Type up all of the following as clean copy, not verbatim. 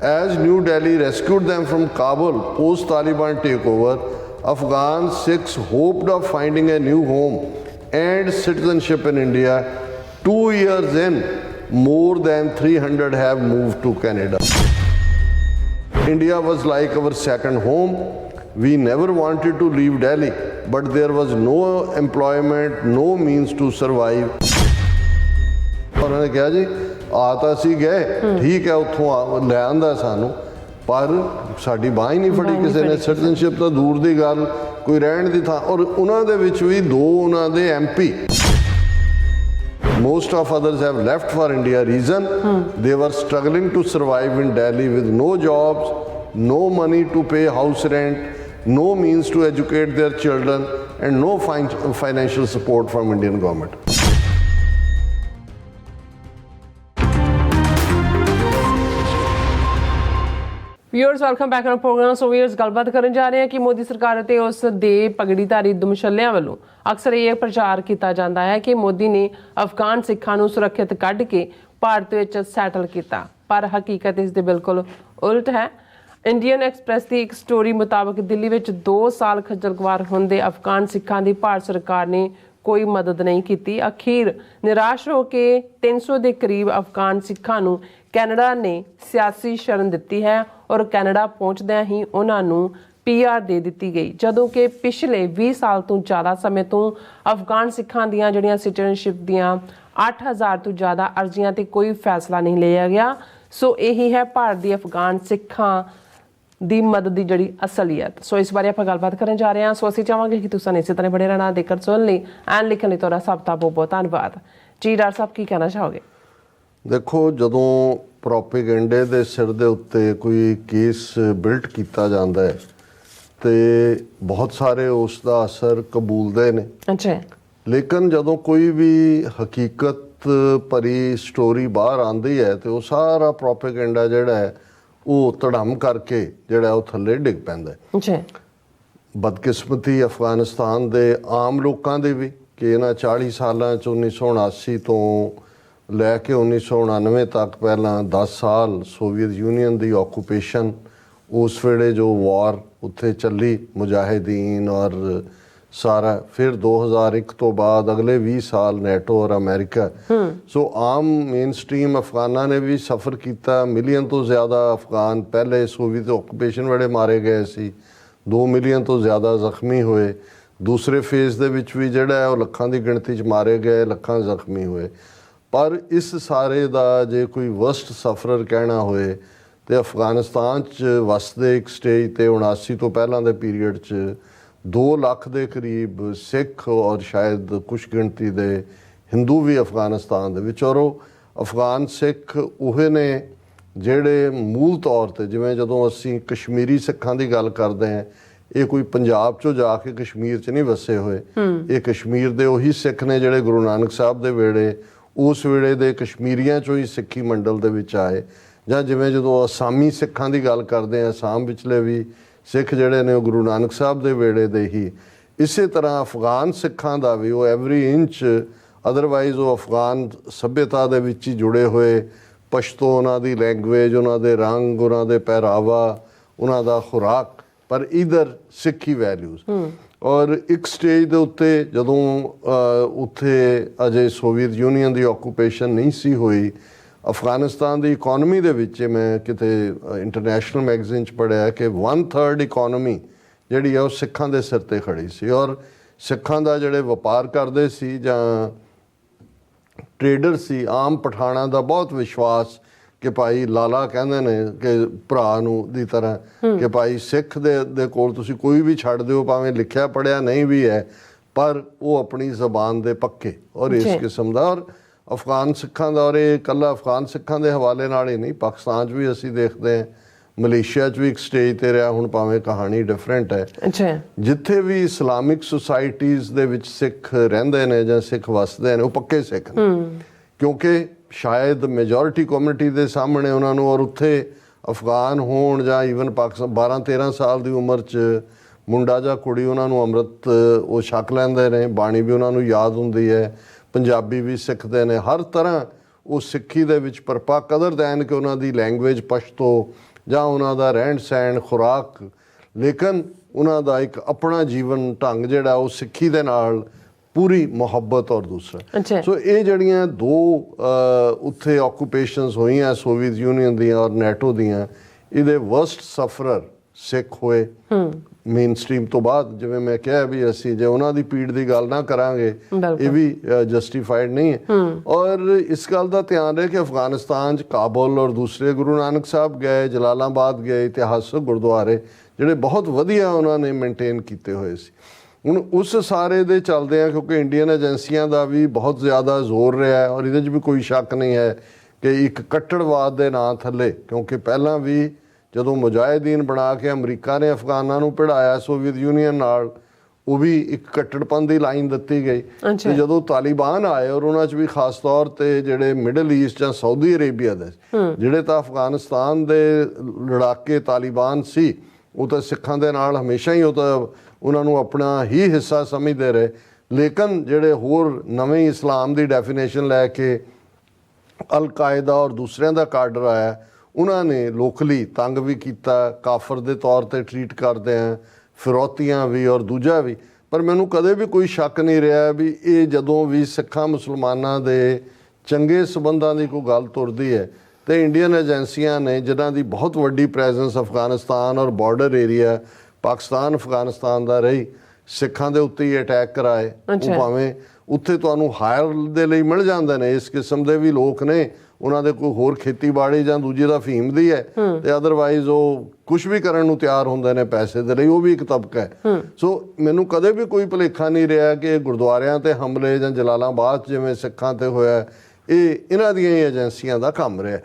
As New Delhi rescued them from Kabul post-Taliban takeover, Afghan Sikhs hoped of finding a new home and citizenship in India. 2 years in, more than 300 have moved to Canada. India was like our second home. We never wanted to leave Delhi, but there was no employment, no means to survive. ਉਹਨਾਂ ਨੇ ਕਿਹਾ ਜੀ ਆ ਤਾਂ ਅਸੀਂ ਗਏ, ਠੀਕ ਹੈ, ਉੱਥੋਂ ਲੈ ਆਂਦਾ ਸਾਨੂੰ, ਪਰ ਸਾਡੀ ਬਾਂਹ ਹੀ ਨਹੀਂ ਫੜੀ ਕਿਸੇ ਨੇ। ਸਿਟੀਜ਼ਨਸ਼ਿਪ ਤਾਂ ਦੂਰ ਦੀ ਗੱਲ, ਕੋਈ ਰਹਿਣ ਦੀ ਥਾਂ। ਔਰ ਉਹਨਾਂ ਦੇ ਵਿੱਚ ਵੀ 2 ਉਹਨਾਂ ਦੇ MP, most of others have left for India. Reason they were struggling to survive in Delhi with no jobs, no money to pay house rent, no means to educate their children, and no financial support from Indian government. Viewers welcome back on program. So viewers ਗੱਲਬਾਤ ਕਰਨ ਜਾ ਰਹੇ ਹਾਂ ਕਿ ਮੋਦੀ ਸਰਕਾਰ ਅਤੇ ਉਸ ਦੇ ਪਗੜੀਧਾਰੀ ਦੁਮਸ਼ੱਲਿਆਂ ਵੱਲੋਂ ਅਕਸਰ ਇਹ ਪ੍ਰਚਾਰ ਕੀਤਾ ਜਾਂਦਾ ਹੈ ਕਿ ਮੋਦੀ ਨੇ ਅਫਗਾਨ ਸਿੱਖਾਂ ਨੂੰ ਸੁਰੱਖਿਅਤ ਕੱਢ ਕੇ ਭਾਰਤ ਵਿੱਚ ਸੈਟਲ ਕੀਤਾ, ਪਰ ਹਕੀਕਤ ਇਸ ਦੇ ਬਿਲਕੁਲ ਉਲਟ ਹੈ। ਇੰਡੀਅਨ ਐਕਸਪ੍ਰੈਸ ਦੀ ਇੱਕ ਸਟੋਰੀ ਮੁਤਾਬਕ ਦਿੱਲੀ ਵਿੱਚ 2 ਸਾਲ ਖੱਜਲ ਖੁਆਰ ਹੁੰਦੇ ਅਫਗਾਨ ਸਿੱਖਾਂ ਦੀ ਭਾਰਤ ਸਰਕਾਰ ਨੇ ਕੋਈ ਮਦਦ ਨਹੀਂ ਕੀਤੀ। ਅਖੀਰ ਨਿਰਾਸ਼ ਹੋ ਕੇ 300 ਦੇ ਕਰੀਬ ਅਫਗਾਨ ਸਿੱਖਾਂ ਨੂੰ ਕੈਨੇਡਾ ਨੇ ਸਿਆਸੀ ਸ਼ਰਨ ਦਿੱਤੀ ਹੈ ਔਰ ਕੈਨੇਡਾ ਪਹੁੰਚਦਿਆਂ ਹੀ ਉਹਨਾਂ ਨੂੰ PR ਦੇ ਦਿੱਤੀ ਗਈ, ਜਦੋਂ ਕਿ ਪਿਛਲੇ 20 ਸਾਲ ਤੋਂ ਜ਼ਿਆਦਾ ਸਮੇਂ ਤੋਂ ਅਫਗਾਨ ਸਿੱਖਾਂ ਦੀਆਂ ਜਿਹੜੀਆਂ ਸਿਟੀਜ਼ਨਸ਼ਿਪ ਦੀਆਂ 8000 ਤੋਂ ਜ਼ਿਆਦਾ ਅਰਜ਼ੀਆਂ 'ਤੇ ਕੋਈ ਫੈਸਲਾ ਨਹੀਂ ਲਿਆ ਗਿਆ। ਸੋ ਇਹੀ ਹੈ ਭਾਰਤ ਦੀ ਅਫਗਾਨ ਸਿੱਖਾਂ ਦੀ ਮਦਦ ਦੀ ਜਿਹੜੀ ਅਸਲੀਅਤ। ਸੋ ਇਸ ਬਾਰੇ ਆਪਾਂ ਗੱਲਬਾਤ ਕਰਨ ਜਾ ਰਹੇ ਹਾਂ। ਸੋ ਅਸੀਂ ਚਾਹਾਂਗੇ ਕਿ ਤੁਸੀਂ ਇਸੇ ਤਰ੍ਹਾਂ ਬਣੇ ਰਹਿਣਾ, ਦੇਖਣ ਸੁਣਨ ਲਈ ਐਂਡ ਲਿਖਣ ਲਈ ਤੁਹਾਡਾ ਸਭ ਦਾ ਬਹੁਤ ਬਹੁਤ ਧੰਨਵਾਦ ਜੀ। ਡਾਕਟਰ ਸਾਹਿਬ ਕੀ ਕਹਿਣਾ ਚਾਹੋਗੇ? ਦੇਖੋ, ਜਦੋਂ ਪ੍ਰੋਪੇਗੈਂਡੇ ਦੇ ਸਿਰ ਦੇ ਉੱਤੇ ਕੋਈ ਕੇਸ ਬਿਲਟ ਕੀਤਾ ਜਾਂਦਾ ਹੈ ਤੇ ਬਹੁਤ ਸਾਰੇ ਉਸ ਦਾ ਅਸਰ ਕਬੂਲਦੇ ਨੇ। ਅੱਛਾ। ਲੇਕਿਨ ਜਦੋਂ ਕੋਈ ਵੀ ਹਕੀਕਤ ਭਰੀ ਸਟੋਰੀ ਬਾਹਰ ਆਉਂਦੀ ਹੈ ਤੇ ਉਹ ਸਾਰਾ ਪ੍ਰੋਪੇਗੈਂਡਾ ਜਿਹੜਾ ਹੈ ਉਹ ਧੜਮ ਕਰਕੇ ਜਿਹੜਾ ਉਹ ਥੱਲੇ ਡਿੱਗ ਪੈਂਦਾ ਹੈ। ਅੱਛਾ। ਬਦਕਿਸਮਤੀ ਅਫਗਾਨਿਸਤਾਨ ਦੇ ਆਮ ਲੋਕਾਂ ਦੇ ਵੀ ਕਿ ਇਹਨਾਂ 40 ਸਾਲਾਂ 'ਚ 1979 ਤੋਂ ਲੈ ਕੇ 1999 ਤੱਕ, ਪਹਿਲਾਂ 10 ਸਾਲ ਸੋਵੀਅਤ ਯੂਨੀਅਨ ਦੀ ਆਕੂਪੇਸ਼ਨ, ਉਸ ਵੇਲੇ ਜੋ ਵਾਰ ਉੱਥੇ ਚੱਲੀ ਮੁਜਾਹਿਦੀਨ ਔਰ ਸਾਰਾ, ਫਿਰ 2001 ਤੋਂ ਬਾਅਦ ਅਗਲੇ 20 ਸਾਲ ਨੈਟੋ ਔਰ ਅਮਰੀਕਾ। ਸੋ ਆਮ ਮੇਨ ਸਟਰੀਮ ਅਫਗਾਨਾਂ ਨੇ ਵੀ ਸਫ਼ਰ ਕੀਤਾ। ਮਿਲੀਅਨ ਤੋਂ ਜ਼ਿਆਦਾ ਅਫਗਾਨ ਪਹਿਲੇ ਸੋਵੀਅਤ ਆਕੂਪੇਸ਼ਨ ਵੇਲੇ ਮਾਰੇ ਗਏ ਸੀ, 2 ਮਿਲੀਅਨ ਤੋਂ ਜ਼ਿਆਦਾ ਜ਼ਖਮੀ ਹੋਏ। ਦੂਸਰੇ ਫੇਜ਼ ਦੇ ਵਿੱਚ ਵੀ ਜਿਹੜਾ ਹੈ ਉਹ ਲੱਖਾਂ ਦੀ ਗਿਣਤੀ 'ਚ ਮਾਰੇ ਗਏ, ਲੱਖਾਂ ਜ਼ਖਮੀ ਹੋਏ। ਪਰ ਇਸ ਸਾਰੇ ਦਾ ਜੇ ਕੋਈ ਵਰਸਟ ਸਫਰਰ ਕਹਿਣਾ ਹੋਏ ਤੇ ਅਫਗਾਨਿਸਤਾਨ 'ਚ ਵਸਦੇ ਇੱਕ ਸਟੇਜ 'ਤੇ 79 ਤੋਂ ਪਹਿਲਾਂ ਦੇ ਪੀਰੀਅਡ 'ਚ 2 ਲੱਖ ਦੇ ਕਰੀਬ ਸਿੱਖ ਔਰ ਸ਼ਾਇਦ ਕੁਛ ਗਿਣਤੀ ਦੇ ਹਿੰਦੂ ਵੀ ਅਫਗਾਨਿਸਤਾਨ ਦੇ ਵਿੱਚ। ਔਰ ਉਹ ਅਫਗਾਨ ਸਿੱਖ ਉਹ ਨੇ ਜਿਹੜੇ ਮੂਲ ਤੌਰ 'ਤੇ, ਜਿਵੇਂ ਜਦੋਂ ਅਸੀਂ ਕਸ਼ਮੀਰੀ ਸਿੱਖਾਂ ਦੀ ਗੱਲ ਕਰਦੇ ਹਾਂ, ਇਹ ਕੋਈ ਪੰਜਾਬ 'ਚੋਂ ਜਾ ਕੇ ਕਸ਼ਮੀਰ 'ਚ ਨਹੀਂ ਵਸੇ ਹੋਏ। ਇਹ ਕਸ਼ਮੀਰ ਦੇ ਉਹੀ ਸਿੱਖ ਨੇ ਜਿਹੜੇ ਗੁਰੂ ਨਾਨਕ ਸਾਹਿਬ ਦੇ ਵੇਲੇ, ਉਸ ਵੇਲੇ ਦੇ ਕਸ਼ਮੀਰੀਆਂ 'ਚੋਂ ਹੀ ਸਿੱਖੀ ਮੰਡਲ ਦੇ ਵਿੱਚ ਆਏ। ਜਾਂ ਜਿਵੇਂ ਜਦੋਂ ਅਸਾਮੀ ਸਿੱਖਾਂ ਦੀ ਗੱਲ ਕਰਦੇ ਹਾਂ, ਅਸਾਮ ਵਿਚਲੇ ਵੀ ਸਿੱਖ ਜਿਹੜੇ ਨੇ ਉਹ ਗੁਰੂ ਨਾਨਕ ਸਾਹਿਬ ਦੇ ਵੇਲੇ ਦੇ ਹੀ। ਇਸੇ ਤਰ੍ਹਾਂ ਅਫਗਾਨ ਸਿੱਖਾਂ ਦਾ ਵੀ ਉਹ ਐਵਰੀ ਇੰਚ, ਅਦਰਵਾਈਜ਼ ਉਹ ਅਫਗਾਨ ਸੱਭਿਅਤਾ ਦੇ ਵਿੱਚ ਹੀ ਜੁੜੇ ਹੋਏ। ਪਸ਼ਤੋ ਉਹਨਾਂ ਦੀ ਲੈਂਗੁਏਜ, ਉਹਨਾਂ ਦੇ ਰੰਗ, ਉਹਨਾਂ ਦੇ ਪਹਿਰਾਵਾ, ਉਹਨਾਂ ਦਾ ਖੁਰਾਕ, ਪਰ ਇਧਰ ਸਿੱਖੀ ਵੈਲਿਊਜ਼। ਔਰ ਇੱਕ ਸਟੇਜ ਦੇ ਉੱਤੇ ਜਦੋਂ ਉੱਥੇ ਅਜੇ ਸੋਵੀਅਤ ਯੂਨੀਅਨ ਦੀ ਆਕੂਪੇਸ਼ਨ ਨਹੀਂ ਸੀ ਹੋਈ, ਅਫਗਾਨਿਸਤਾਨ ਦੀ ਇਕੋਨਮੀ ਦੇ ਵਿੱਚ, ਮੈਂ ਕਿਤੇ ਇੰਟਰਨੈਸ਼ਨਲ ਮੈਗਜ਼ੀਨ 'ਚ ਪੜ੍ਹਿਆ ਕਿ 1/3 ਇਕੋਨਮੀ ਜਿਹੜੀ ਆ ਉਹ ਸਿੱਖਾਂ ਦੇ ਸਿਰ 'ਤੇ ਖੜੀ ਸੀ। ਔਰ ਸਿੱਖਾਂ ਦਾ ਜਿਹੜੇ ਵਪਾਰ ਕਰਦੇ ਸੀ ਜਾਂ ਟਰੇਡਰ ਸੀ, ਆਮ ਪਠਾਣਾਂ ਦਾ ਬਹੁਤ ਵਿਸ਼ਵਾਸ ਕਿ ਭਾਈ ਲਾਲਾ ਕਹਿੰਦੇ ਨੇ ਕਿ ਭਰਾ ਨੂੰ ਦੀ ਤਰ੍ਹਾਂ ਕਿ ਭਾਈ ਸਿੱਖ ਦੇ ਕੋਲ ਤੁਸੀਂ ਕੋਈ ਵੀ ਛੱਡ ਦਿਓ, ਭਾਵੇਂ ਲਿਖਿਆ ਪੜ੍ਹਿਆ ਨਹੀਂ ਵੀ ਹੈ, ਪਰ ਉਹ ਆਪਣੀ ਜ਼ਬਾਨ ਦੇ ਪੱਕੇ। ਔਰ ਇਸ ਕਿਸਮ ਦਾ, ਔਰ ਅਫਗਾਨ ਸਿੱਖਾਂ ਦਾ, ਔਰ ਇਹ ਇਕੱਲਾ ਅਫਗਾਨ ਸਿੱਖਾਂ ਦੇ ਹਵਾਲੇ ਨਾਲ ਹੀ ਨਹੀਂ, ਪਾਕਿਸਤਾਨ 'ਚ ਵੀ ਅਸੀਂ ਦੇਖਦੇ ਹਾਂ, ਮਲੇਸ਼ੀਆ 'ਚ ਵੀ ਇੱਕ ਸਟੇਜ 'ਤੇ ਰਿਹਾ, ਹੁਣ ਭਾਵੇਂ ਕਹਾਣੀ ਡਿਫਰੈਂਟ ਹੈ। ਜਿੱਥੇ ਵੀ ਇਸਲਾਮਿਕ ਸੁਸਾਇਟੀਜ਼ ਦੇ ਵਿੱਚ ਸਿੱਖ ਰਹਿੰਦੇ ਨੇ ਜਾਂ ਸਿੱਖ ਵਸਦੇ ਨੇ, ਉਹ ਪੱਕੇ ਸਿੱਖ ਨੇ, ਕਿਉਂਕਿ ਸ਼ਾਇਦ ਮੈਜੋਰਿਟੀ ਕਮਿਊਨਿਟੀ ਦੇ ਸਾਹਮਣੇ ਉਹਨਾਂ ਨੂੰ, ਔਰ ਉੱਥੇ ਅਫਗਾਨ ਹੋਣ ਜਾਂ ਈਵਨ ਪਾਕਿਸਤਾਨ, 12-13 ਸਾਲ ਦੀ ਉਮਰ 'ਚ ਮੁੰਡਾ ਜਾਂ ਕੁੜੀ ਉਹਨਾਂ ਨੂੰ ਅੰਮ੍ਰਿਤ ਉਹ ਛਕ ਲੈਂਦੇ ਨੇ, ਬਾਣੀ ਵੀ ਉਹਨਾਂ ਨੂੰ ਯਾਦ ਹੁੰਦੀ ਹੈ, ਪੰਜਾਬੀ ਵੀ ਸਿੱਖਦੇ ਨੇ, ਹਰ ਤਰ੍ਹਾਂ ਉਹ ਸਿੱਖੀ ਦੇ ਵਿੱਚ ਪਰਪੱਕ, ਅਦਰ ਦੈਨ ਕਿ ਉਹਨਾਂ ਦੀ ਲੈਂਗੁਏਜ ਪਸ਼ਤੋ ਜਾਂ ਉਹਨਾਂ ਦਾ ਰਹਿਣ ਸਹਿਣ, ਖੁਰਾਕ, ਲੇਕਿਨ ਉਹਨਾਂ ਦਾ ਇੱਕ ਆਪਣਾ ਜੀਵਨ ਢੰਗ ਜਿਹੜਾ ਉਹ ਸਿੱਖੀ ਦੇ ਨਾਲ ਪੂਰੀ ਮੁਹੱਬਤ ਔਰ ਦੂਸਰਾ। ਸੋ ਇਹ ਜਿਹੜੀਆਂ ਦੋ ਉੱਥੇ ਆਕੂਪੇਸ਼ਨਸ ਹੋਈਆਂ ਸੋਵੀਅਤ ਯੂਨੀਅਨ ਦੀਆਂ ਔਰ ਨੈਟੋ ਦੀਆਂ, ਇਹਦੇ ਵਰਸਟ ਸਫਰਰ ਸਿੱਖ ਹੋਏ ਮੇਨ ਸਟ੍ਰੀਮ ਤੋਂ ਬਾਅਦ। ਜਿਵੇਂ ਮੈਂ ਕਿਹਾ ਵੀ ਅਸੀਂ ਜੇ ਉਹਨਾਂ ਦੀ ਪੀੜ ਦੀ ਗੱਲ ਨਾ ਕਰਾਂਗੇ ਇਹ ਵੀ ਜਸਟੀਫਾਈਡ ਨਹੀਂ ਹੈ। ਔਰ ਇਸ ਗੱਲ ਦਾ ਧਿਆਨ ਰਹੇ ਕਿ ਅਫਗਾਨਿਸਤਾਨ 'ਚ ਕਾਬੁਲ ਔਰ ਦੂਸਰੇ ਗੁਰੂ ਨਾਨਕ ਸਾਹਿਬ ਗਏ, ਜਲਾਲਾਬਾਦ ਗਏ, ਇਤਿਹਾਸਕ ਗੁਰਦੁਆਰੇ ਜਿਹੜੇ ਬਹੁਤ ਵਧੀਆ ਉਹਨਾਂ ਨੇ ਮੇਨਟੇਨ ਕੀਤੇ ਹੋਏ ਸੀ। ਹੁਣ ਉਸ ਸਾਰੇ ਦੇ ਚੱਲਦੇ ਆ, ਕਿਉਂਕਿ ਇੰਡੀਅਨ ਏਜੰਸੀਆਂ ਦਾ ਵੀ ਬਹੁਤ ਜ਼ਿਆਦਾ ਜ਼ੋਰ ਰਿਹਾ ਹੈ ਔਰ ਇਹਦੇ 'ਚ ਵੀ ਕੋਈ ਸ਼ੱਕ ਨਹੀਂ ਹੈ ਕਿ ਇੱਕ ਕੱਟੜਵਾਦ ਦੇ ਨਾਂ ਥੱਲੇ, ਕਿਉਂਕਿ ਪਹਿਲਾਂ ਵੀ ਜਦੋਂ ਮੁਜਾਹਿਦੀਨ ਬਣਾ ਕੇ ਅਮਰੀਕਾ ਨੇ ਅਫਗਾਨਾਂ ਨੂੰ ਭਿੜਾਇਆ ਸੋਵੀਅਤ ਯੂਨੀਅਨ ਨਾਲ, ਉਹ ਵੀ ਇੱਕ ਕੱਟੜਪੰਥ ਦੀ ਲਾਈਨ ਦਿੱਤੀ ਗਈ। ਤੇ ਜਦੋਂ ਤਾਲਿਬਾਨ ਆਏ ਔਰ ਉਹਨਾਂ 'ਚ ਵੀ ਖਾਸ ਤੌਰ ਤੇ ਜਿਹੜੇ ਮਿਡਲ ਈਸਟ ਜਾਂ ਸਾਊਦੀ ਅਰੇਬੀਆ ਦੇ ਜਿਹੜੇ ਤਾਂ ਅਫਗਾਨਿਸਤਾਨ ਦੇ ਲੜਾਕੇ ਤਾਲਿਬਾਨ ਸੀ, ਉਹ ਤਾਂ ਸਿੱਖਾਂ ਦੇ ਨਾਲ ਹਮੇਸ਼ਾ ਹੀ ਉਹ ਤਾਂ ਉਹਨਾਂ ਨੂੰ ਆਪਣਾ ਹੀ ਹਿੱਸਾ ਸਮਝਦੇ ਰਹੇ। ਲੇਕਿਨ ਜਿਹੜੇ ਹੋਰ ਨਵੇਂ ਇਸਲਾਮ ਦੀ ਡੈਫੀਨੇਸ਼ਨ ਲੈ ਕੇ ਅਲ ਕਾਇਦਾ ਔਰ ਦੂਸਰਿਆਂ ਦਾ ਕਾਡਰ ਆਇਆ, ਉਹਨਾਂ ਨੇ ਲੋਕਲੀ ਤੰਗ ਵੀ ਕੀਤਾ, ਕਾਫਰ ਦੇ ਤੌਰ ਤੇ ਟਰੀਟ ਕਰਦੇ ਆ, ਫਿਰੌਤੀਆਂ ਵੀ ਔਰ ਦੂਜਾ ਵੀ। ਪਰ ਮੈਨੂੰ ਕਦੇ ਵੀ ਕੋਈ ਸ਼ੱਕ ਨਹੀਂ ਰਿਹਾ ਵੀ ਇਹ ਜਦੋਂ ਵੀ ਸਿੱਖਾਂ ਮੁਸਲਮਾਨਾਂ ਦੇ ਚੰਗੇ ਸਬੰਧਾਂ ਦੀ ਕੋਈ ਗੱਲ ਤੁਰਦੀ ਹੈ ਤੇ ਇੰਡੀਅਨ ਏਜੰਸੀਆਂ ਨੇ, ਜਿਨ੍ਹਾਂ ਦੀ ਬਹੁਤ ਵੱਡੀ ਪ੍ਰੈਜ਼ੈਂਸ ਅਫਗਾਨਿਸਤਾਨ ਔਰ ਬਾਰਡਰ ਏਰੀਆ ਪਾਕਿਸਤਾਨ ਅਫਗਾਨਿਸਤਾਨ ਦਾ ਰਹੀ, ਸਿੱਖਾਂ ਦੇ ਉੱਤੇ ਹੀ ਅਟੈਕ ਕਰਾਏ। ਉਹ ਭਾਵੇਂ ਉੱਥੇ ਤੁਹਾਨੂੰ ਹਾਇਰ ਦੇ ਲਈ ਮਿਲ ਜਾਂਦੇ ਨੇ, ਇਸ ਕਿਸਮ ਦੇ ਵੀ ਲੋਕ ਨੇ, ਉਹਨਾਂ ਦੇ ਕੋਈ ਹੋਰ ਖੇਤੀਬਾੜੀ ਜਾਂ ਦੂਜੀ ਦਾ ਫੀਮ ਦੀ ਹੈ ਤੇ ਅਦਰਵਾਈਜ਼ ਉਹ ਕੁਝ ਵੀ ਕਰਨ ਨੂੰ ਤਿਆਰ ਹੁੰਦੇ ਨੇ ਪੈਸੇ ਦੇ ਲਈ, ਉਹ ਵੀ ਇੱਕ ਤਬਕਾ ਹੈ। ਸੋ ਮੈਨੂੰ ਕਦੇ ਵੀ ਕੋਈ ਭੁਲੇਖਾ ਨਹੀਂ ਰਿਹਾ ਕਿ ਗੁਰਦੁਆਰਿਆਂ ਤੇ ਹਮਲੇ ਜਾਂ ਜਲਾਲਾਬਾਦ ਜਿਵੇਂ ਸਿੱਖਾਂ ਤੇ ਹੋਇਆ, ਇਹ ਇਹਨਾਂ ਦੀਆਂ ਹੀ ਏਜੰਸੀਆਂ ਦਾ ਕੰਮ ਰਿਹਾ।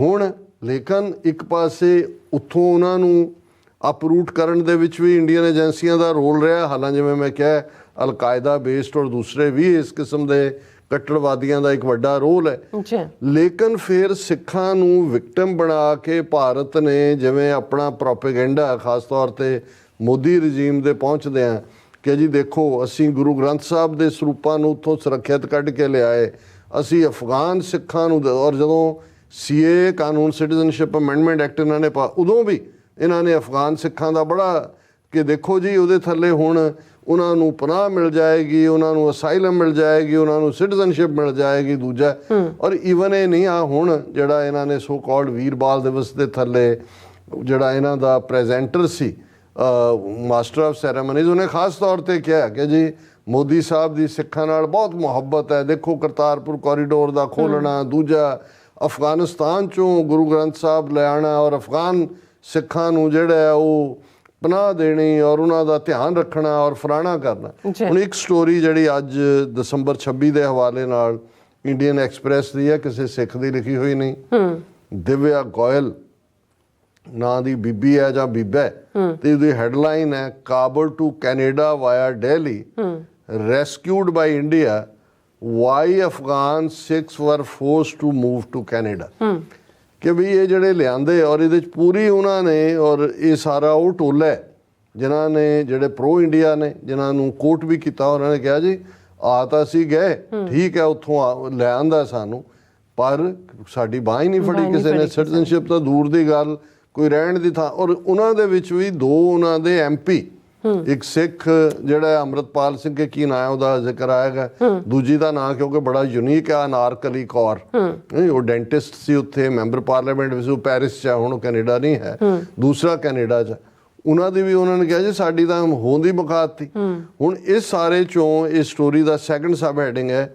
ਹੁਣ ਲੇਕਿਨ ਇੱਕ ਪਾਸੇ ਉੱਥੋਂ ਉਹਨਾਂ ਨੂੰ ਅਪਰੂਟ ਕਰਨ ਦੇ ਵਿੱਚ ਵੀ ਇੰਡੀਅਨ ਏਜੰਸੀਆਂ ਦਾ ਰੋਲ ਰਿਹਾ। ਹਾਲਾਂ ਜਿਵੇਂ ਮੈਂ ਕਿਹਾ ਅਲ ਕਾਇਦਾ ਬੇਸਡ ਔਰ ਦੂਸਰੇ ਵੀ ਇਸ ਕਿਸਮ ਦੇ ਕੱਟੜਵਾਦੀਆਂ ਦਾ ਇੱਕ ਵੱਡਾ ਰੋਲ ਹੈ। ਲੇਕਿਨ ਫਿਰ ਸਿੱਖਾਂ ਨੂੰ ਵਿਕਟਮ ਬਣਾ ਕੇ ਭਾਰਤ ਨੇ ਜਿਵੇਂ ਆਪਣਾ ਪ੍ਰੋਪੇਗੈਂਡਾ ਖਾਸ ਤੌਰ ਤੇ ਮੋਦੀ ਰਜੀਮ ਦੇ ਪਹੁੰਚਦੇ ਆ ਕਿ ਜੀ ਦੇਖੋ ਅਸੀਂ ਗੁਰੂ ਗ੍ਰੰਥ ਸਾਹਿਬ ਦੇ ਸਰੂਪਾਂ ਨੂੰ ਉੱਥੋਂ ਸੁਰੱਖਿਅਤ ਕੱਢ ਕੇ ਲਿਆਏ, ਅਸੀਂ ਅਫਗਾਨ ਸਿੱਖਾਂ ਨੂੰ। ਔਰ ਜਦੋਂ CAA ਕਾਨੂੰਨ ਸਿਟੀਜ਼ਨਸ਼ਿਪ ਅਮੈਂਡਮੈਂਟ ਐਕਟ ਇਹਨਾਂ ਨੇ ਉਦੋਂ ਵੀ ਇਹਨਾਂ ਨੇ ਅਫਗਾਨ ਸਿੱਖਾਂ ਦਾ ਬੜਾ ਕਿ ਦੇਖੋ ਜੀ ਉਹਦੇ ਥੱਲੇ ਹੁਣ ਉਹਨਾਂ ਨੂੰ ਪਨਾਹ ਮਿਲ ਜਾਏਗੀ, ਉਹਨਾਂ ਨੂੰ ਅਸਾਈਲਮ ਮਿਲ ਜਾਏਗੀ, ਉਹਨਾਂ ਨੂੰ ਸਿਟੀਜ਼ਨਸ਼ਿਪ ਮਿਲ ਜਾਏਗੀ ਦੂਜਾ। ਔਰ ਈਵਨ ਇਹ ਨਹੀਂ ਆ ਹੁਣ ਜਿਹੜਾ ਇਹਨਾਂ ਨੇ ਸੋ ਕਾਲਡ ਵੀਰ ਬਾਲ ਦਿਵਸ ਦੇ ਥੱਲੇ ਜਿਹੜਾ ਇਹਨਾਂ ਦਾ ਪ੍ਰੈਜ਼ੈਂਟਰ ਸੀ ਮਾਸਟਰ ਆਫ ਸੈਰੇਮਨੀਜ਼, ਉਹਨੇ ਖਾਸ ਤੌਰ ਤੇ ਕਿਹਾ ਕਿ ਜੀ ਮੋਦੀ ਸਾਹਿਬ ਦੀ ਸਿੱਖਾਂ ਨਾਲ ਬਹੁਤ ਮੁਹੱਬਤ ਹੈ, ਦੇਖੋ ਕਰਤਾਰਪੁਰ ਕੋਰੀਡੋਰ ਦਾ ਖੋਲ੍ਹਣਾ, ਦੂਜਾ ਅਫਗਾਨਿਸਤਾਨ ਚੋਂ ਗੁਰੂ ਗ੍ਰੰਥ ਸਾਹਿਬ ਲੈ ਆਉਣਾ ਔਰ ਅਫਗਾਨ ਸਿੱਖਾਂ ਨੂੰ ਜਿਹੜਾ ਉਹ ਪਨਾਹ ਦੇਣੀ ਔਰ ਉਹਨਾਂ ਦਾ ਧਿਆਨ ਰੱਖਣਾ ਔਰ ਫਲਾਣਾ ਕਰਨਾ। ਹੁਣ ਇੱਕ ਸਟੋਰੀ ਜਿਹੜੀ ਅੱਜ ਦਸੰਬਰ 26 ਦੇ ਹਵਾਲੇ ਨਾਲ ਇੰਡੀਅਨ ਐਕਸਪ੍ਰੈਸ ਦੀ ਹੈ, ਕਿਸੇ ਸਿੱਖ ਦੀ ਲਿਖੀ ਹੋਈ ਨਹੀਂ, ਦਿਵਿਆ ਗੋਇਲ ਨਾਂ ਦੀ ਬੀਬੀ ਹੈ ਜਾਂ ਬੀਬਾ ਹੈ, ਤੇ ਉਹਦੀ ਹੈਡਲਾਈਨ ਹੈ Kabul to Canada via Delhi rescued by India, why Afghan Sikhs were forced to move to Canada. ਕਿ ਵੀ ਇਹ ਜਿਹੜੇ ਲਿਆਂਦੇ ਔਰ ਇਹਦੇ 'ਚ ਪੂਰੀ ਉਹਨਾਂ ਨੇ ਔਰ ਇਹ ਸਾਰਾ ਉਹ ਟੋਲਾ ਹੈ ਜਿਨ੍ਹਾਂ ਨੇ ਜਿਹੜੇ ਪ੍ਰੋ ਇੰਡੀਆ ਨੇ, ਜਿਨ੍ਹਾਂ ਨੂੰ ਕੋਟ ਵੀ ਕੀਤਾ। ਉਹਨਾਂ ਨੇ ਕਿਹਾ ਜੀ ਆ ਤਾਂ ਅਸੀਂ ਗਏ, ਠੀਕ ਹੈ, ਉੱਥੋਂ ਲੈ ਆਂਦਾ ਸਾਨੂੰ, ਪਰ ਸਾਡੀ ਬਾਂਹ ਹੀ ਨਹੀਂ ਫੜੀ ਕਿਸੇ ਨੇ। ਸਿਟੀਜ਼ਨਸ਼ਿਪ ਤਾਂ ਦੂਰ ਦੀ ਗੱਲ, ਕੋਈ ਰਹਿਣ ਦੀ ਥਾਂ। ਔਰ ਉਹਨਾਂ ਦੇ ਵਿੱਚ ਵੀ ਦੋ ਉਹਨਾਂ ਦੇ MP, ਇੱਕ ਸਿੱਖ ਜਿਹੜਾ ਅੰਮ੍ਰਿਤਪਾਲ ਸਿੰਘ ਕੇ ਕੀ ਨਾਂ ਹੈ ਉਹਦਾ ਜ਼ਿਕਰ ਆਏਗਾ, ਦੂਜੀ ਦਾ ਨਾਂ ਕਿਉਂਕਿ ਬੜਾ ਯੂਨੀਕ ਹੈ ਅਨਾਰਕਲੀ ਕੌਰ, ਉਹ ਡੈਂਟਿਸਟ ਸੀ ਉੱਥੇ, ਮੈਂਬਰ ਪਾਰਲੀਮੈਂਟ ਵਿੱਚ, ਉਹ ਪੈਰਿਸ 'ਚ ਹੈ, ਹੁਣ ਉਹ ਕੈਨੇਡਾ ਨਹੀਂ ਹੈ, ਦੂਸਰਾ ਕੈਨੇਡਾ 'ਚ। ਉਹਨਾਂ ਦੀ ਵੀ ਉਹਨਾਂ ਨੇ ਕਿਹਾ ਜੀ ਸਾਡੀ ਤਾਂ ਹੋਂਦ ਹੀ ਮੁਕਾਤੀ। ਹੁਣ ਇਸ ਸਾਰੇ ਚੋਂ ਇਹ ਸਟੋਰੀ ਦਾ ਸੈਕੰਡ ਸਬ ਹੈਡਿੰਗ ਹੈ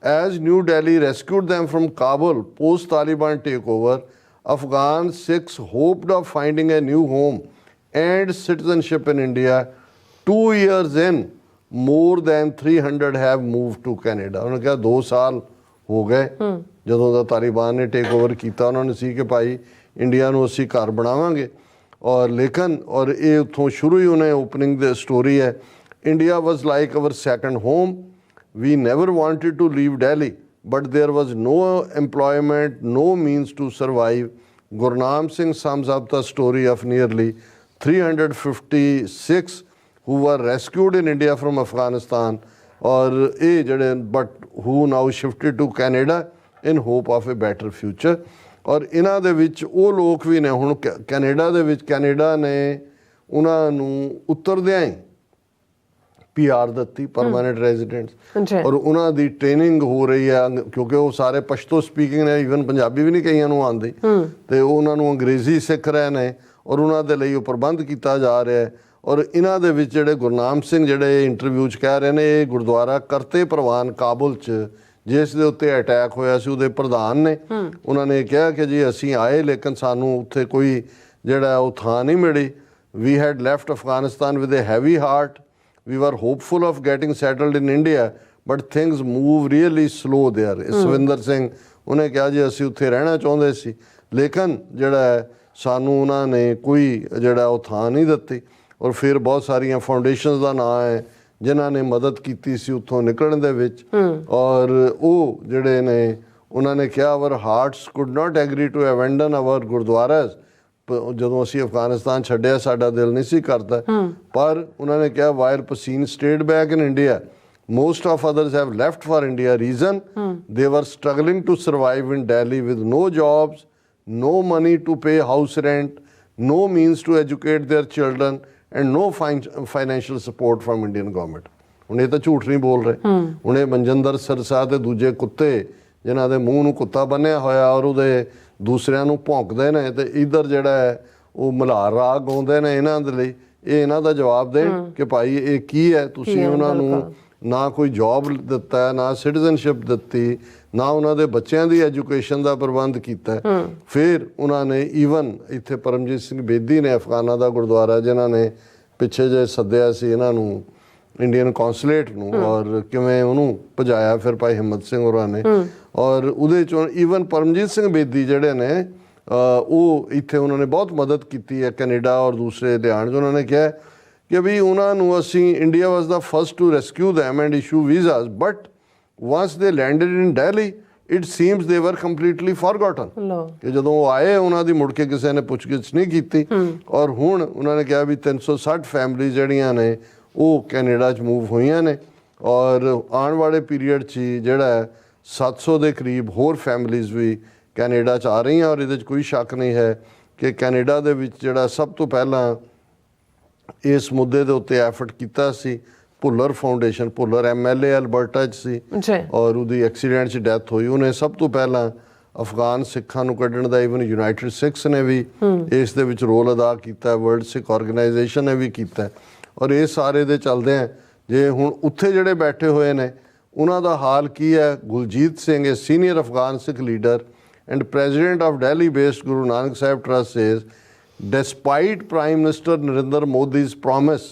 as New Delhi rescued them from Kabul post Taliban takeover, Afghan Sikhs hoped of finding a new home and citizenship in India. 2 years in, more than 300 have moved to Canada. ਉਹਨਾਂ ਕਿਹਾ 2 ਸਾਲ ਹੋ ਗਏ ਜਦੋਂ ਦਾ ਤਾਲਿਬਾਨ ਨੇ take over ਕੀਤਾ। ਉਹਨਾਂ ਨੇ ਸੀ ਕਿ ਭਾਈ ਇੰਡੀਆ ਨੂੰ ਅਸੀਂ ਘਰ ਬਣਾਵਾਂਗੇ ਔਰ ਲੇਕਿਨ ਔਰ ਇਹ ਉੱਥੋਂ ਸ਼ੁਰੂ ਹੀ ਉਹਨੇ ਓਪਨਿੰਗ ਦੀ ਸਟੋਰੀ ਹੈ, India was like our second home, we never wanted to leave Delhi, but there was no employment, no means to survive. Gurnaam Singh sums up the story of nearly 356 who were rescued in India from Afghanistan, but who now shifted to Canada in hope of a better future. ਔਰ ਇਹਨਾਂ ਦੇ ਵਿੱਚ ਉਹ ਲੋਕ ਵੀ ਨੇ ਹੁਣ Canada ਦੇ ਵਿੱਚ ਕੈਨੇਡਾ ਨੇ ਉਹਨਾਂ ਨੂੰ ਉਤਰਦਿਆਂ ਹੀ PR ਦਿੱਤੀ, ਪਰਮਾਨੈਂਟ ਰੈਜ਼ੀਡੈਂਟਸ, ਔਰ ਉਹਨਾਂ ਦੀ ਟ੍ਰੇਨਿੰਗ ਹੋ ਰਹੀ ਹੈ ਕਿਉਂਕਿ ਉਹ ਸਾਰੇ ਪਸ਼ਤੋ ਸਪੀਕਿੰਗ ਨੇ, ਈਵਨ ਪੰਜਾਬੀ ਵੀ ਨਹੀਂ ਕਈਆਂ ਨੂੰ ਆਉਂਦੀ, ਤੇ ਉਹਨਾਂ ਨੂੰ ਅੰਗਰੇਜ਼ੀ ਸਿੱਖ ਰਹੇ ਨੇ ਔਰ ਉਹਨਾਂ ਦੇ ਲਈ ਉਹ ਪ੍ਰਬੰਧ ਕੀਤਾ ਜਾ ਰਿਹਾ ਹੈ। ਔਰ ਇਹਨਾਂ ਦੇ ਵਿੱਚ ਜਿਹੜੇ ਗੁਰਨਾਮ ਸਿੰਘ ਜਿਹੜੇ ਇੰਟਰਵਿਊ 'ਚ ਕਹਿ ਰਹੇ ਨੇ, ਇਹ ਗੁਰਦੁਆਰਾ ਕਰਤੇ ਪ੍ਰਵਾਨ ਕਾਬੁਲ 'ਚ ਜਿਸ ਦੇ ਉੱਤੇ ਅਟੈਕ ਹੋਇਆ ਸੀ ਉਹਦੇ ਪ੍ਰਧਾਨ ਨੇ। ਉਹਨਾਂ ਨੇ ਕਿਹਾ ਕਿ ਜੀ ਅਸੀਂ ਆਏ ਲੇਕਿਨ ਸਾਨੂੰ ਉੱਥੇ ਕੋਈ ਜਿਹੜਾ ਉਹ ਥਾਂ ਨਹੀਂ ਮਿਲੀ। We had left Afghanistan with a heavy heart, we were hopeful of getting settled in India but things move really slow there। Savinder Singh ਉਹਨੇ ਕਿਹਾ ਜੀ ਅਸੀਂ ਉੱਥੇ ਰਹਿਣਾ ਚਾਹੁੰਦੇ ਸੀ ਲੇਕਿਨ ਜਿਹੜਾ ਸਾਨੂੰ ਉਹਨਾਂ ਨੇ ਕੋਈ ਜਿਹੜਾ ਉਹ ਥਾਂ ਨਹੀਂ ਦਿੱਤੀ। ਔਰ ਫਿਰ ਬਹੁਤ ਸਾਰੀਆਂ ਫਾਊਂਡੇਸ਼ਨਸ ਦਾ ਨਾਂ ਹੈ ਜਿਨ੍ਹਾਂ ਨੇ ਮਦਦ ਕੀਤੀ ਸੀ ਉੱਥੋਂ ਨਿਕਲਣ ਦੇ ਵਿੱਚ। ਔਰ ਉਹ ਜਿਹੜੇ ਨੇ ਉਹਨਾਂ ਨੇ ਕਿਹਾ our hearts could not agree to abandon our gurdwaras. ਜਦੋਂ ਅਸੀਂ ਅਫਗਾਨਿਸਤਾਨ ਛੱਡਿਆ ਸਾਡਾ ਦਿਲ ਨਹੀਂ ਸੀ ਕਰਦਾ, ਪਰ ਉਹਨਾਂ ਨੇ ਕਿਹਾ ਵਾਇਲ ਪਸੀਨ stayed back in India most of others have left for India reason they were struggling to survive in Delhi with no jobs, no money to pay house rent, no means to educate their children and no financial support from Indian government। ਹੁਣ ਇਹ ਤਾਂ ਝੂਠ ਨਹੀਂ ਬੋਲ ਰਹੇ। ਹੁਣ ਇਹ ਮਨਜਿੰਦਰ ਸਿਰਸਾ ਤੇ ਦੂਜੇ ਕੁੱਤੇ ਜਿਨ੍ਹਾਂ ਦੇ ਮੂੰਹ ਨੂੰ ਕੁੱਤਾ ਬੰਨਿਆ ਹੋਇਆ ਔਰ ਉਹਦੇ ਦੂਸਰਿਆਂ ਨੂੰ ਭੌਂਕਦੇ ਨੇ ਤੇ ਇੱਧਰ ਜਿਹੜਾ ਹੈ ਉਹ ਮਲਹਾਰ ਰਾਗ ਗਾਉਂਦੇ ਨੇ ਇਹਨਾਂ ਦੇ ਲਈ, ਇਹ ਇਹਨਾਂ ਦਾ ਜਵਾਬ ਦੇਣ ਕਿ ਭਾਈ ਇਹ ਕੀ ਹੈ। ਤੁਸੀਂ ਉਹਨਾਂ ਨੂੰ ਨਾ ਕੋਈ ਜੌਬ ਦਿੱਤਾ, ਨਾ ਸਿਟੀਜ਼ਨਸ਼ਿਪ ਦਿੱਤੀ, ਨਾ ਉਹਨਾਂ ਦੇ ਬੱਚਿਆਂ ਦੀ ਐਜੂਕੇਸ਼ਨ ਦਾ ਪ੍ਰਬੰਧ ਕੀਤਾ। ਫਿਰ ਉਹਨਾਂ ਨੇ ਈਵਨ ਇੱਥੇ ਪਰਮਜੀਤ ਸਿੰਘ ਬੇਦੀ ਨੇ ਅਫਗਾਨਾਂ ਦਾ ਗੁਰਦੁਆਰਾ ਜਿਨ੍ਹਾਂ ਨੇ ਪਿੱਛੇ ਜੇ ਸੱਦਿਆ ਸੀ ਇਹਨਾਂ ਨੂੰ ਇੰਡੀਅਨ ਕੌਂਸੂਲੇਟ ਨੂੰ ਔਰ ਕਿਵੇਂ ਉਹਨੂੰ ਭਜਾਇਆ ਫਿਰ ਭਾਈ ਹਿੰਮਤ ਸਿੰਘ ਹੋਰਾਂ ਨੇ। ਔਰ ਉਹਦੇ ਚੋਂ ਈਵਨ ਪਰਮਜੀਤ ਸਿੰਘ ਬੇਦੀ ਜਿਹੜੇ ਨੇ ਉਹ ਇੱਥੇ ਉਹਨਾਂ ਨੇ ਬਹੁਤ ਮਦਦ ਕੀਤੀ ਹੈ ਕੈਨੇਡਾ ਔਰ ਦੂਸਰੇ ਲਿਆਉਣ 'ਚ। ਉਹਨਾਂ ਨੇ ਕਿਹਾ ਕਿ ਵੀ ਉਹਨਾਂ ਨੂੰ ਅਸੀਂ India was the first to rescue them and issue visas but once they landed in Delhi it seems they were completely forgotten. ਕਿ ਜਦੋਂ ਉਹ ਆਏ ਉਹਨਾਂ ਦੀ ਮੁੜ ਕੇ ਕਿਸੇ ਨੇ ਪੁੱਛਗਿੱਛ ਨਹੀਂ ਕੀਤੀ। ਔਰ ਹੁਣ ਉਹਨਾਂ ਨੇ ਕਿਹਾ ਵੀ 360 ਫੈਮਿਲੀ ਜਿਹੜੀਆਂ ਨੇ ਉਹ ਕੈਨੇਡਾ 'ਚ ਮੂਵ ਹੋਈਆਂ ਨੇ ਔਰ ਆਉਣ ਵਾਲੇ ਪੀਰੀਅਡ 'ਚ ਜਿਹੜਾ 700 ਦੇ ਕਰੀਬ ਹੋਰ ਫੈਮਿਲੀਜ਼ ਵੀ ਕੈਨੇਡਾ 'ਚ ਆ ਰਹੀਆਂ। ਔਰ ਇਹਦੇ 'ਚ ਕੋਈ ਸ਼ੱਕ ਨਹੀਂ ਹੈ ਕਿ ਕੈਨੇਡਾ ਦੇ ਵਿੱਚ ਜਿਹੜਾ ਸਭ ਤੋਂ ਪਹਿਲਾਂ ਇਸ ਮੁੱਦੇ ਦੇ ਉੱਤੇ ਐਫਰਟ ਕੀਤਾ ਸੀ Bhullar foundation, Bhullar MLA Alberta 'ਚ ਸੀ ਔਰ ਉਹਦੀ ਐਕਸੀਡੈਂਟ 'ਚ ਡੈਥ ਹੋਈ। ਉਹਨੇ ਸਭ ਤੋਂ ਪਹਿਲਾਂ ਅਫਗਾਨ ਸਿੱਖਾਂ ਨੂੰ ਕੱਢਣ ਦਾ ਈਵਨ ਯੂਨਾਈਟਿਡ ਸਿੱਖਸ ਨੇ ਵੀ ਇਸ ਦੇ ਵਿੱਚ ਰੋਲ ਅਦਾ ਕੀਤਾ, ਵਰਲਡ ਸਿੱਖ ਆਰਗੇਨਾਈਜੇਸ਼ਨ ਨੇ ਵੀ ਕੀਤਾ। ਔਰ ਇਹ ਸਾਰੇ ਦੇ ਚੱਲਦੇ ਆ ਜੇ ਹੁਣ ਉੱਥੇ ਜਿਹੜੇ ਬੈਠੇ ਹੋਏ ਨੇ ਉਹਨਾਂ ਦਾ ਹਾਲ ਕੀ ਹੈ। ਗੁਲਜੀਤ ਸਿੰਘ ਹੈ senior Afghan Sikh leader and president of Delhi based Guru Nanak Sahib trust says despite Prime Minister Narendra Modi's promise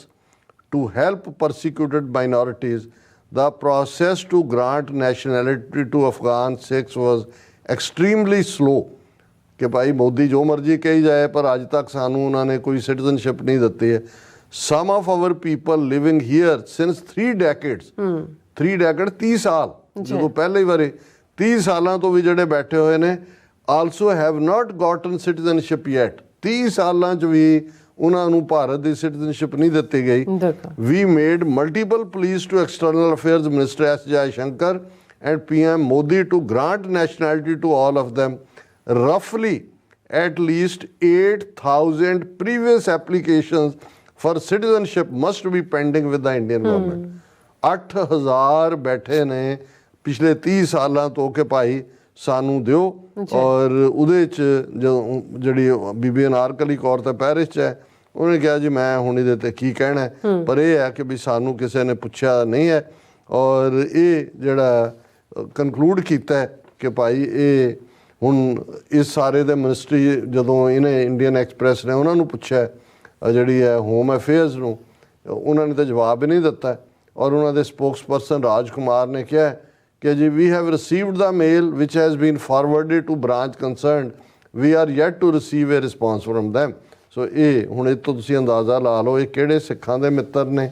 to help persecuted minorities, the process to grant nationality to Afghan Sikhs was extremely slow। कि भाई मोदी जो मर्जी कही जाए पर आज तक सानू उन्होंने कोई सिटीजनशिप नहीं दी है। Some of our people living here since 3 decades 30 ਸਾਲ ਜਦੋਂ ਪਹਿਲੀ ਵਾਰੀ 30 ਸਾਲਾਂ ਤੋਂ ਵੀ ਜਿਹੜੇ ਬੈਠੇ ਹੋਏ ਨੇ also have not gotten citizenship yet। 30 ਸਾਲਾਂ 'ਚ ਵੀ ਉਹਨਾਂ ਨੂੰ ਭਾਰਤ ਦੀ ਸਿਟੀਜ਼ਨਸ਼ਿਪ ਨਹੀਂ ਦਿੱਤੀ ਗਈ। We made multiple pleas to external affairs minister S Jai Shankar and PM Modi to grant nationality to all of them। Roughly at least 8,000 previous applications for citizenship must be pending with the Indian government। 8,000 ਬੈਠੇ ਨੇ ਪਿਛਲੇ 30 ਸਾਲਾਂ ਤੋਂ ਕਿ ਭਾਈ ਸਾਨੂੰ ਦਿਓ। ਔਰ ਉਹਦੇ 'ਚ ਜਿਹੜੀ ਬੀਬੀ ਅਨਾਰਕਲੀ ਕੌਰ ਤਾਂ ਪੈਰਿਸ 'ਚ ਹੈ ਉਹਨੇ ਕਿਹਾ ਜੀ ਮੈਂ ਹੁਣ ਇਹਦੇ 'ਤੇ ਕੀ ਕਹਿਣਾ, ਪਰ ਇਹ ਹੈ ਕਿ ਵੀ ਸਾਨੂੰ ਕਿਸੇ ਨੇ ਪੁੱਛਿਆ ਨਹੀਂ ਹੈ। ਔਰ ਇਹ ਜਿਹੜਾ ਕਨਕਲੂਡ ਕੀਤਾ ਕਿ ਭਾਈ ਇਹ ਹੁਣ ਇਸ ਸਾਰੇ ਦੇ ਮਿਨਿਸਟਰੀ ਜਦੋਂ ਇਹਨੇ ਇੰਡੀਅਨ ਐਕਸਪ੍ਰੈਸ ਨੇ ਉਹਨਾਂ ਨੂੰ ਪੁੱਛਿਆ ਜਿਹੜੀ ਹੈ ਹੋਮ ਅਫੇਅਰਸ ਨੂੰ, ਉਹਨਾਂ ਨੇ ਤਾਂ ਜਵਾਬ ਹੀ ਨਹੀਂ ਦਿੱਤਾ। ਔਰ ਉਹਨਾਂ ਦੇ ਸਪੋਕਸਪਰਸਨ ਰਾਜ ਕੁਮਾਰ ਨੇ ਕਿਹਾ ਕਿ ਜੀ we have received the mail which has been forwarded to branch concerned we are yet to receive a response from them. So ਇਹ ਹੁਣ ਇਹ ਤੋਂ ਤੁਸੀਂ ਅੰਦਾਜ਼ਾ ਲਾ ਲਓ ਇਹ ਕਿਹੜੇ ਸਿੱਖਾਂ ਦੇ ਮਿੱਤਰ ਨੇ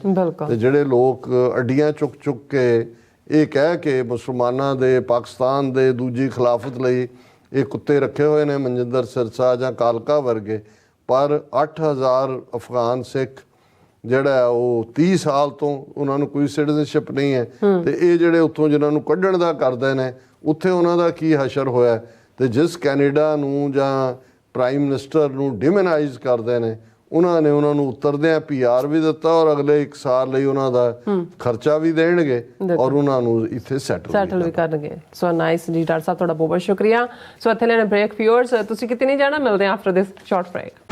ਤੇ ਜਿਹੜੇ ਲੋਕ ਅੱਡੀਆਂ ਚੁੱਕ ਚੁੱਕ ਕੇ ਇਹ ਕਹਿ ਕੇ ਮੁਸਲਮਾਨਾਂ ਦੇ ਪਾਕਿਸਤਾਨ ਦੇ ਦੂਜੀ ਖਿਲਾਫਤ ਲਈ ਇਹ ਕੁੱਤੇ ਰੱਖੇ ਹੋਏ ਨੇ ਮਨਜਿੰਦਰ ਸਿਰਸਾ ਜਾਂ ਕਾਲਕਾ ਵਰਗੇ। ਪਰ 8,000 ਅਫਗਾਨ ਸਿੱਖ ਜਿਹੜਾ ਉਹ 30 ਸਾਲ ਤੋਂ ਉਹਨਾਂ ਨੂੰ ਕੋਈ ਸਿਟੀਜ਼ਨਸ਼ਿਪ ਨਹੀਂ ਹੈ ਤੇ ਇਹ ਜਿਹੜੇ ਉੱਥੋਂ ਜਿਹਨਾਂ ਨੂੰ ਕੱਢਣ ਦਾ ਕਰਦੇ ਨੇ ਉੱਥੇ ਉਹਨਾਂ ਦਾ ਕੀ ਹਸ਼ਰ ਹੋਇਆ। ਤੇ ਜਿਸ ਕੈਨੇਡਾ ਨੂੰ ਜਾਂ ਪ੍ਰਾਈਮ ਮਿਨਿਸਟਰ ਨੂੰ ਡਿਮੋਨਾਈਜ਼ ਕਰਦੇ ਨੇ ਉਹਨਾਂ ਨੇ ਉਹਨਾਂ ਨੂੰ ਉਤਰਦਿਆਂ PR ਵੀ ਦਿੱਤਾ ਔਰ ਅਗਲੇ 1 ਸਾਲ ਲਈ ਉਹਨਾਂ ਦਾ ਖਰਚਾ ਵੀ ਦੇਣਗੇ ਔਰ ਉਹਨਾਂ ਨੂੰ ਇੱਥੇ ਸੈਟਲ ਵੀ ਕਰਨਗੇ। ਸੋ ਨਾਈਸ ਜੀ ਡਾਕਟਰ ਸਾਹਿਬ, ਤੁਹਾਡਾ ਬਹੁਤ ਬਹੁਤ ਸ਼ੁਕਰੀਆ। ਸੋ ਇੱਥੇ ਲੈਣਾ ਬ੍ਰੇਕ। ਵਿਊਅਰਸ, ਤੁਸੀਂ ਕਿਤੇ ਨਹੀਂ ਜਾਣਾ, ਮਿਲਦੇ ਹਾਂ ਆਫਟਰ ਦਿਸ ਸ਼ਾਰਟ ਬ੍ਰੇਕ।